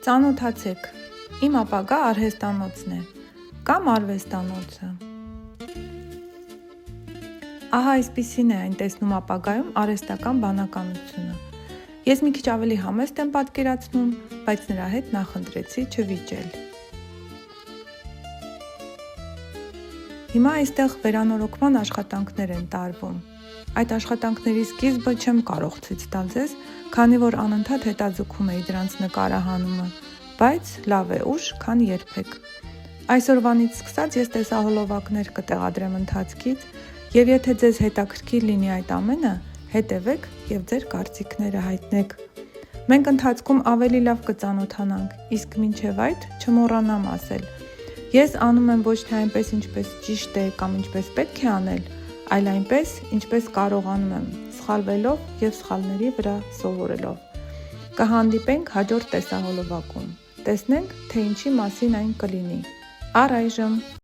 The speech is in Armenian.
Ծանոթացեք, իմ ապագա արհեստանոցն է, կամ արվեստանոցը։ Ահա այսպիսին է այն տեսնում ապագայում արհեստական բանականությունը։ Ես մի քիչ ավելի համեստ եմ պատկերացնում, բայց նրա հետ նախընտրեցի չվիճել։ Հիմա այստեղ վերանորոգման աշխատանքներ են տարվում։ Այդ աշխատանքների սկիզբը չեմ կարող ցույց տալ ձեզ, քանի որ անընդհատ հետաձգում էի դրանց նկարահանումը, բայց լավ է ուշ, քան երբեք։ Այսօրվանից սկսած ես տեսահոլովակներ կտեղադրեմ ընթացքից, եւ եթե ձեզ հետաքրքիր լինի այդ ամենը, հետևեք եւ ձեր կարծիքները հայտնեք։ Մենք ընթացքում ավելի լավ կծանոթանանք, իսկ մինչև այդ չմոռանամ ասել։ Ես անում եմ ոչ թե այնպես, ինչպես ճիշտ է կամ ինչպես պետք է անել, այլ այնպես, ինչպես կարողանում եմ, սխալվելով եւ սխալների վրա սովորելով։ Կհանդիպենք հաջորդ տեսահոլովակում։ Տեսնենք, թե ինչի մասին այն կլինի։ Առայժմ